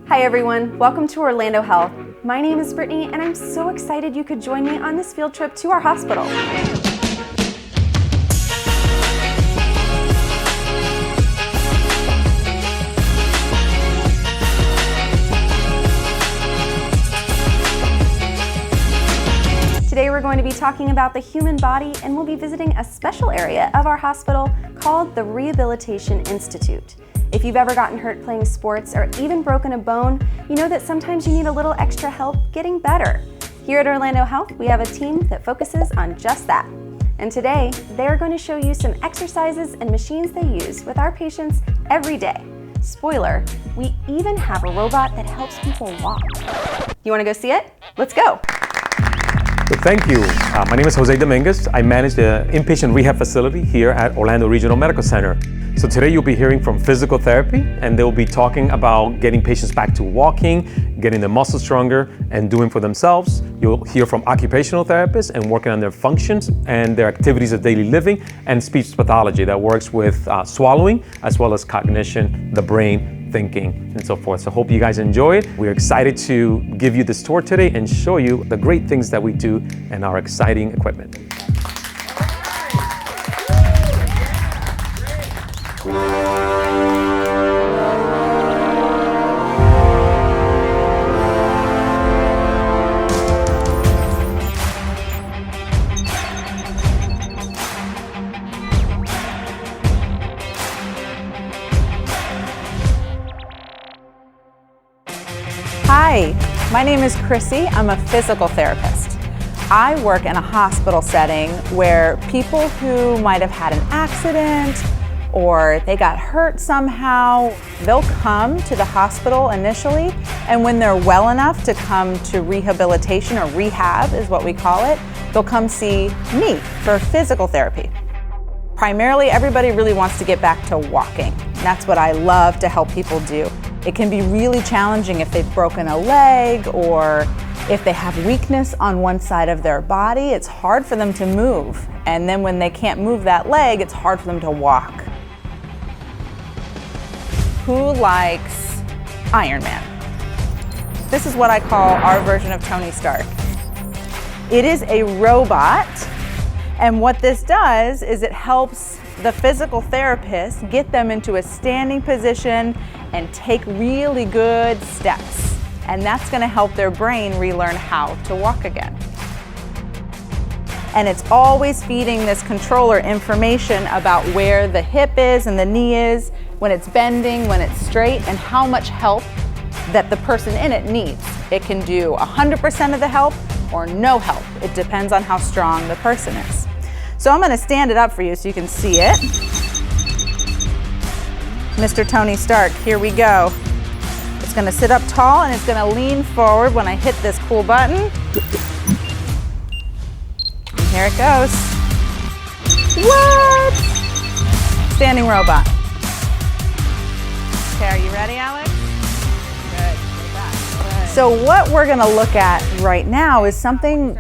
Hi everyone, welcome to Orlando Health. My name is Brittany and I'm so excited you could join me on this field trip to our hospital. Today we're going to be talking about the human body and we'll be visiting a special area of our hospital called the Rehabilitation Institute. If you've ever gotten hurt playing sports or even broken a bone, you know that sometimes you need a little extra help getting better. Here at Orlando Health, we have a team that focuses on just that. And today, they're going to show you some exercises and machines they use with our patients every day. Spoiler, we even have a robot that helps people walk. You want to go see it? Let's go. Thank you. My name is Jose Dominguez. I manage the inpatient rehab facility here at Orlando Regional Medical Center. So today you'll be hearing from physical therapy, and they'll be talking about getting patients back to walking, getting their muscles stronger, and doing for themselves. You'll hear from occupational therapists and working on their functions and their activities of daily living, and speech pathology that works with swallowing as well as cognition, the brain, thinking, and so forth. So hope you guys enjoy it. We're excited to give you this tour today and show you the great things that we do and our exciting equipment. Hi, my name is Chrissy. I'm a physical therapist. I work in a hospital setting where people who might have had an accident or they got hurt somehow, they'll come to the hospital initially, and when they're well enough to come to rehabilitation, or rehab is what we call it, they'll come see me for physical therapy. Primarily, everybody really wants to get back to walking. That's what I love to help people do. It can be really challenging if they've broken a leg or if they have weakness on one side of their body. It's hard for them to move. And then when they can't move that leg, it's hard for them to walk. Who likes Iron Man? This is what I call our version of Tony Stark. It is a robot, and what this does is it helps the physical therapist get them into a standing position and take really good steps. And that's going to help their brain relearn how to walk again. And it's always feeding this controller information about where the hip is and the knee is, when it's bending, when it's straight, and how much help that the person in it needs. It can do 100% of the help or no help. It depends on how strong the person is. So I'm going to stand it up for you so you can see it. Mr. Tony Stark, here we go. It's going to sit up tall and it's going to lean forward when I hit this cool button. And here it goes. What? Standing robot. Okay, are you ready, Alex? Good. So what we're going to look at right now is something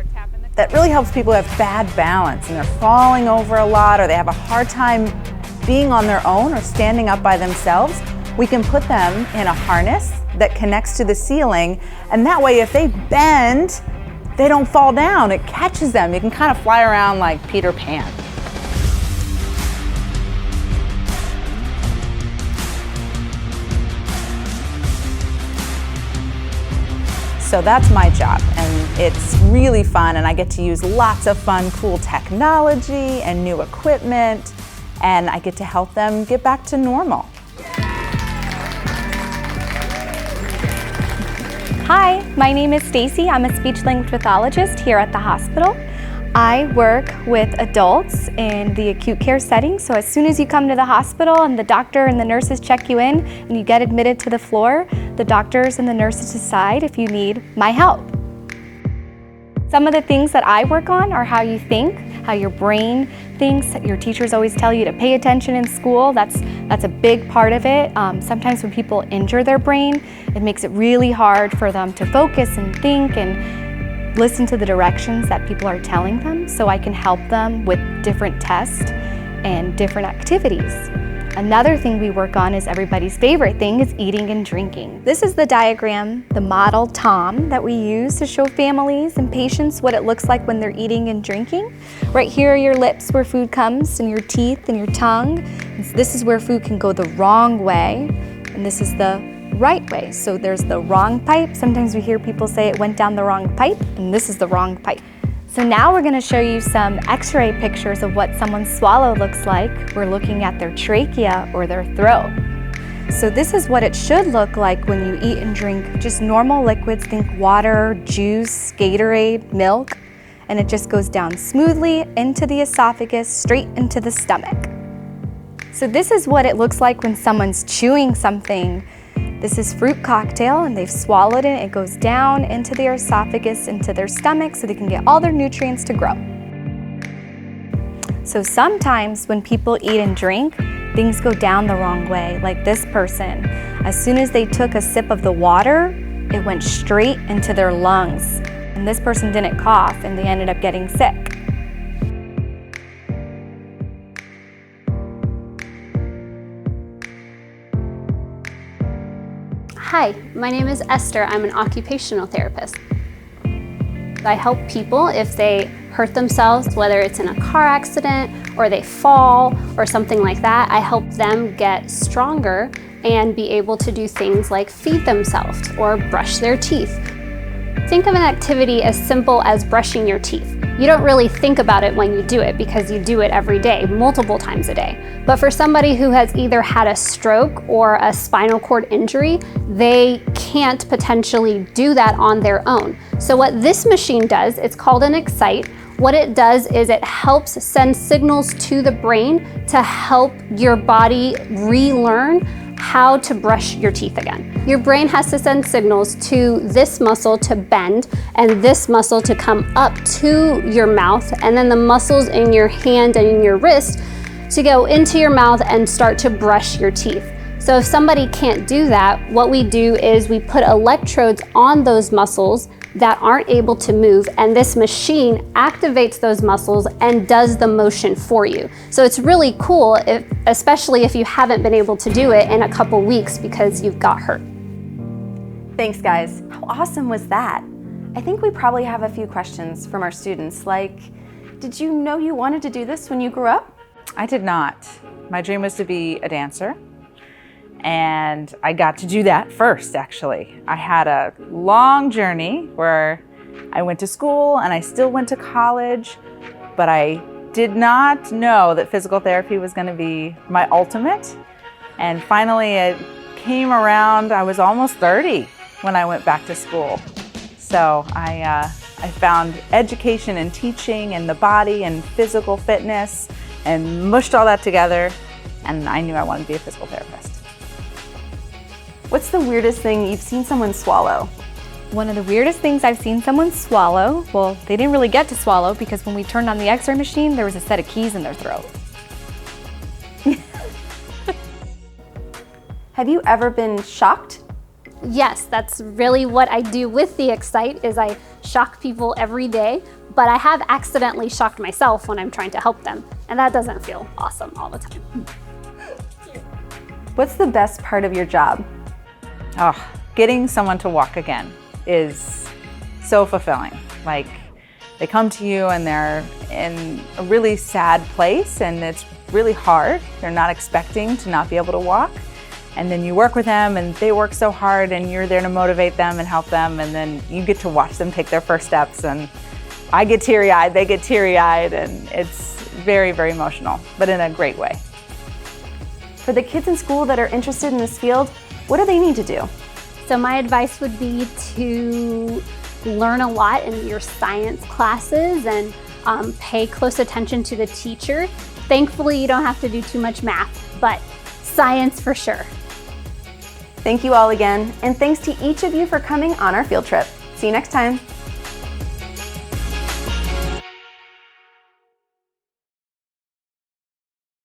that really helps people who have bad balance and they're falling over a lot, or they have a hard time being on their own or standing up by themselves. We can put them in a harness that connects to the ceiling, and that way if they bend, they don't fall down. It catches them. You can kind of fly around like Peter Pan. So that's my job, and it's really fun, and I get to use lots of fun, cool technology and new equipment, and I get to help them get back to normal. Hi, my name is Stacy. I'm a speech-language pathologist here at the hospital. I work with adults in the acute care setting, so as soon as you come to the hospital and the doctor and the nurses check you in and you get admitted to the floor, the doctors and the nurses decide if you need my help. Some of the things that I work on are how you think, how your brain thinks. Your teachers always tell you to pay attention in school. That's a big part of it. Sometimes when people injure their brain, it makes it really hard for them to focus and think and listen to the directions that people are telling them, so I can help them with different tests and different activities. Another thing we work on is everybody's favorite thing is eating and drinking. This is the diagram, the model TOM that we use to show families and patients what it looks like when they're eating and drinking. Right here are your lips where food comes, and your teeth and your tongue. And so this is where food can go the wrong way, and this is the right way. So there's the wrong pipe. Sometimes we hear people say it went down the wrong pipe, and this is the wrong pipe. So now we're going to show you some x-ray pictures of what someone's swallow looks like. We're looking at their trachea or their throat. So this is what it should look like when you eat and drink just normal liquids. Think water, juice, Gatorade, milk, and it just goes down smoothly into the esophagus, straight into the stomach. So this is what it looks like when someone's chewing something. This is fruit cocktail, and they've swallowed it. It goes down into their esophagus, into their stomach, so they can get all their nutrients to grow. So sometimes when people eat and drink, things go down the wrong way, like this person. As soon as they took a sip of the water, it went straight into their lungs. And this person didn't cough, and they ended up getting sick. Hi, my name is Esther. I'm an occupational therapist. I help people if they hurt themselves, whether it's in a car accident or they fall or something like that. I help them get stronger and be able to do things like feed themselves or brush their teeth. Think of an activity as simple as brushing your teeth. You don't really think about it when you do it because you do it every day, multiple times a day. But for somebody who has either had a stroke or a spinal cord injury, they can't potentially do that on their own. So what this machine does, it's called an Excite. What it does is it helps send signals to the brain to help your body relearn how to brush your teeth again. Your brain has to send signals to this muscle to bend and this muscle to come up to your mouth, and then the muscles in your hand and in your wrist to go into your mouth and start to brush your teeth. So if somebody can't do that, what we do is we put electrodes on those muscles that aren't able to move, and this machine activates those muscles and does the motion for you. So it's really cool, especially if you haven't been able to do it in a couple weeks because you've got hurt. Thanks, guys. How awesome was that? I think we probably have a few questions from our students, like, did you know you wanted to do this when you grew up? I did not. My dream was to be a dancer, and I got to do that first, actually. I had a long journey where I went to school and I still went to college, but I did not know that physical therapy was going to be my ultimate. And finally it came around, I was almost 30 when I went back to school. So I found education and teaching and the body and physical fitness and mushed all that together, and I knew I wanted to be a physical therapist. What's the weirdest thing you've seen someone swallow? One of the weirdest things I've seen someone swallow, well, they didn't really get to swallow because when we turned on the x-ray machine, there was a set of keys in their throat. Have you ever been shocked? Yes, that's really what I do with the Excite, is I shock people every day, but I have accidentally shocked myself when I'm trying to help them, and that doesn't feel awesome all the time. What's the best part of your job? Oh, getting someone to walk again is so fulfilling. Like, they come to you and they're in a really sad place and it's really hard. They're not expecting to not be able to walk. And then you work with them and they work so hard and you're there to motivate them and help them, and then you get to watch them take their first steps, and I get teary-eyed, they get teary-eyed, and it's very, very emotional, but in a great way. For the kids in school that are interested in this field, what do they need to do? So my advice would be to learn a lot in your science classes and pay close attention to the teacher. Thankfully, you don't have to do too much math, but science for sure. Thank you all again, and thanks to each of you for coming on our field trip. See you next time.